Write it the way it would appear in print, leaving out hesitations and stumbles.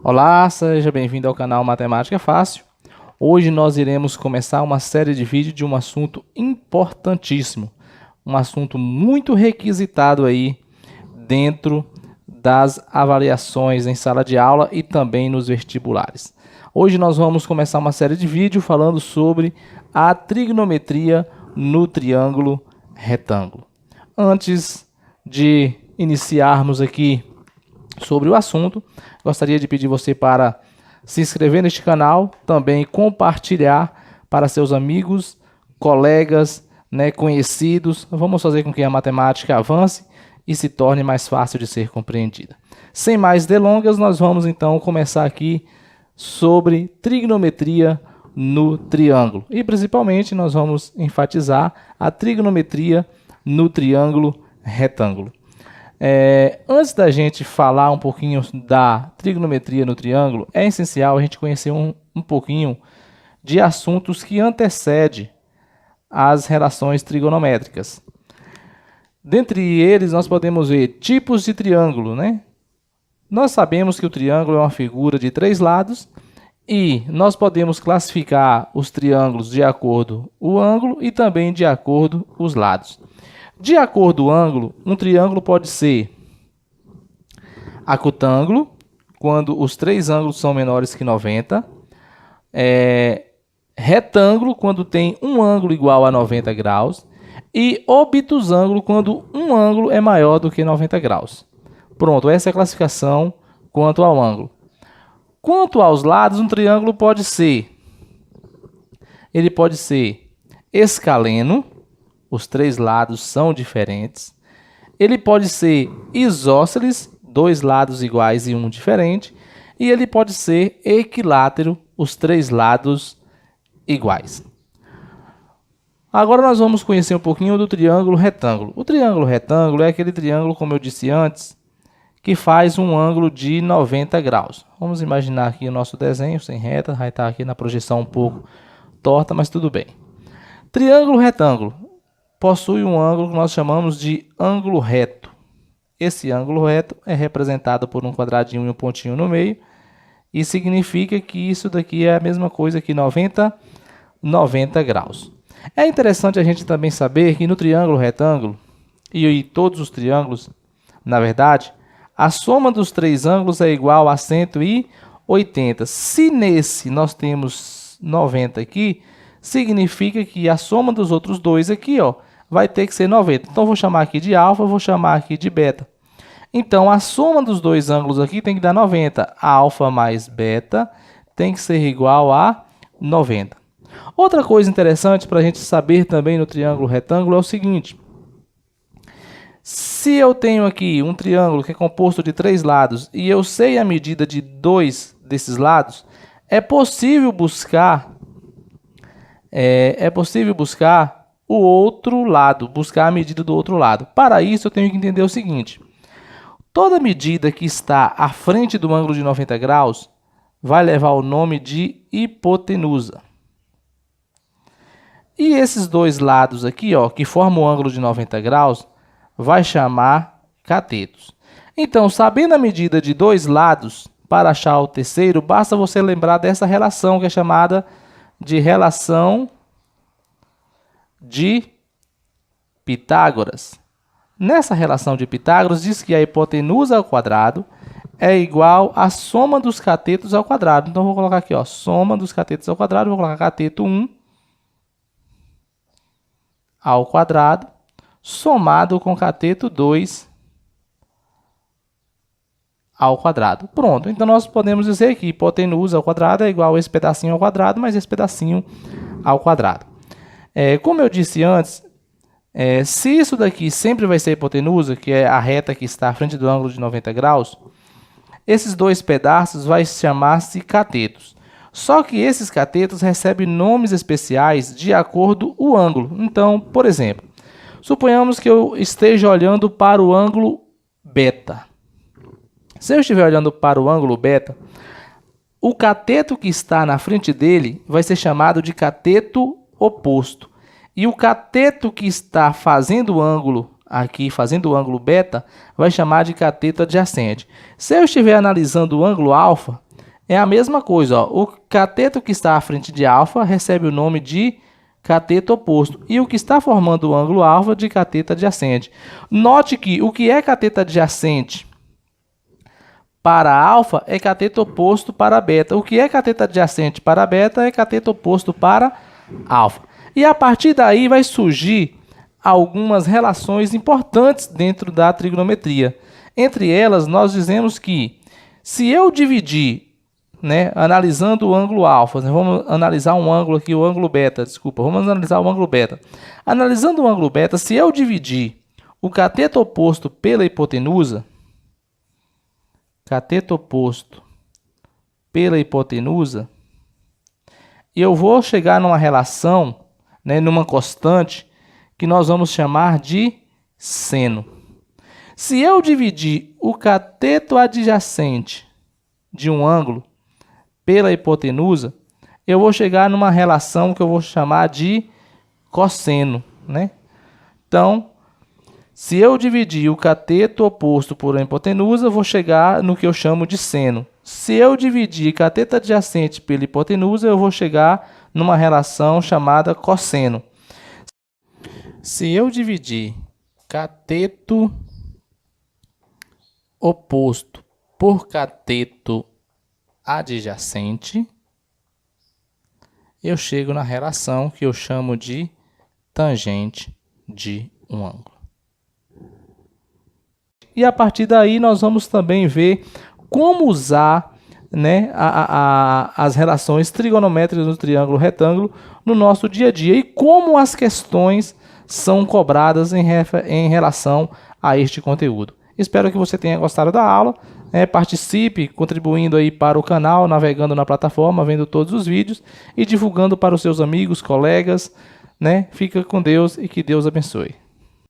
Olá, seja bem-vindo ao canal Matemática Fácil. Hoje nós iremos começar uma série de vídeos de um assunto importantíssimo, um assunto muito requisitado aí dentro das avaliações em sala de aula e também nos vestibulares. Hoje nós vamos começar uma série de vídeos falando sobre a trigonometria no triângulo retângulo. Antes de iniciarmos aqui sobre o assunto, gostaria de pedir você para se inscrever neste canal, também compartilhar para seus amigos, colegas, conhecidos. Vamos fazer com que a matemática avance e se torne mais fácil de ser compreendida. Sem mais delongas, nós vamos então começar aqui sobre trigonometria no triângulo. E principalmente nós vamos enfatizar a trigonometria no triângulo retângulo. Antes da gente falar um pouquinho da trigonometria no triângulo, é essencial a gente conhecer um pouquinho de assuntos que antecedem as relações trigonométricas. Dentre eles, nós podemos ver tipos de triângulo, Nós sabemos que o triângulo é uma figura de 3 lados e nós podemos classificar os triângulos de acordo com o ângulo e também de acordo com os lados. De acordo com o ângulo, um triângulo pode ser acutângulo, quando os 3 ângulos são menores que 90. Retângulo, quando tem um ângulo igual a 90 graus. E obtusângulo, quando um ângulo é maior do que 90 graus. Pronto, essa é a classificação quanto ao ângulo. Quanto aos lados, um triângulo pode ser escaleno. Os 3 lados são diferentes. Ele pode ser isósceles, 2 lados iguais e um diferente. E ele pode ser equilátero, os 3 lados iguais. Agora nós vamos conhecer um pouquinho do triângulo retângulo. O triângulo retângulo é aquele triângulo, como eu disse antes, que faz um ângulo de 90 graus. Vamos imaginar aqui o nosso desenho sem reta, vai estar aqui na projeção um pouco torta, mas tudo bem. Triângulo retângulo possui um ângulo que nós chamamos de ângulo reto. Esse ângulo reto é representado por um quadradinho e um pontinho no meio, e significa que isso daqui é a mesma coisa que 90 graus. É interessante a gente também saber que no triângulo retângulo, e todos os triângulos, na verdade, a soma dos 3 ângulos é igual a 180. Se nesse nós temos 90 aqui, significa que a soma dos outros 2 aqui, vai ter que ser 90. Então, vou chamar aqui de alfa, vou chamar aqui de beta. Então, a soma dos 2 ângulos aqui tem que dar 90. Alfa mais beta tem que ser igual a 90. Outra coisa interessante para a gente saber também no triângulo retângulo é o seguinte. Se eu tenho aqui um triângulo que é composto de 3 lados e eu sei a medida de 2 desses lados, é possível buscar o outro lado, buscar a medida do outro lado. Para isso, eu tenho que entender o seguinte. Toda medida que está à frente do ângulo de 90 graus vai levar o nome de hipotenusa. E esses 2 lados aqui, que formam o ângulo de 90 graus, vai chamar catetos. Então, sabendo a medida de 2 lados, para achar o terceiro, basta você lembrar dessa relação que é chamada de relação de Pitágoras. Nessa relação de Pitágoras, diz que a hipotenusa ao quadrado é igual à soma dos catetos ao quadrado. Então, vou colocar aqui, soma dos catetos ao quadrado, vou colocar cateto 1 ao quadrado, somado com cateto 2 ao quadrado. Pronto, então nós podemos dizer que hipotenusa ao quadrado é igual a esse pedacinho ao quadrado, mais esse pedacinho ao quadrado. Como eu disse antes, se isso daqui sempre vai ser hipotenusa, que é a reta que está à frente do ângulo de 90 graus, esses 2 pedaços vai chamar-se catetos. Só que esses catetos recebem nomes especiais de acordo com o ângulo. Então, por exemplo, suponhamos que eu esteja olhando para o ângulo beta. Se eu estiver olhando para o ângulo beta, o cateto que está na frente dele vai ser chamado de cateto oposto. E o cateto que está fazendo o ângulo aqui, fazendo o ângulo beta, vai chamar de cateto adjacente. Se eu estiver analisando o ângulo alfa, é a mesma coisa. Ó. O cateto que está à frente de alfa recebe o nome de cateto oposto. E o que está formando o ângulo alfa de cateto adjacente. Note que o que é cateto adjacente para alfa é cateto oposto para beta. O que é cateto adjacente para beta é cateto oposto para alfa. E a partir daí vai surgir algumas relações importantes dentro da trigonometria. Entre elas, nós dizemos que se eu dividir, né, analisando o ângulo alfa, né, vamos analisar um ângulo aqui, o ângulo beta, desculpa, vamos analisar o ângulo beta. Analisando o ângulo beta, se eu dividir o cateto oposto pela hipotenusa, cateto oposto pela hipotenusa, eu vou chegar numa relação, né, numa constante, que nós vamos chamar de seno. Se eu dividir o cateto adjacente de um ângulo pela hipotenusa, eu vou chegar numa relação que eu vou chamar de cosseno, né? Então, se eu dividir o cateto oposto por uma hipotenusa, eu vou chegar no que eu chamo de seno. Se eu dividir cateto adjacente pela hipotenusa, eu vou chegar numa relação chamada cosseno. Se eu dividir cateto oposto por cateto adjacente, eu chego na relação que eu chamo de tangente de um ângulo. E a partir daí nós vamos também ver como usar, né, as relações trigonométricas do triângulo retângulo no nosso dia a dia e como as questões são cobradas em relação a este conteúdo. Espero que você tenha gostado da aula, participe contribuindo aí para o canal, navegando na plataforma, vendo todos os vídeos e divulgando para os seus amigos, colegas, né? Fica com Deus e que Deus abençoe.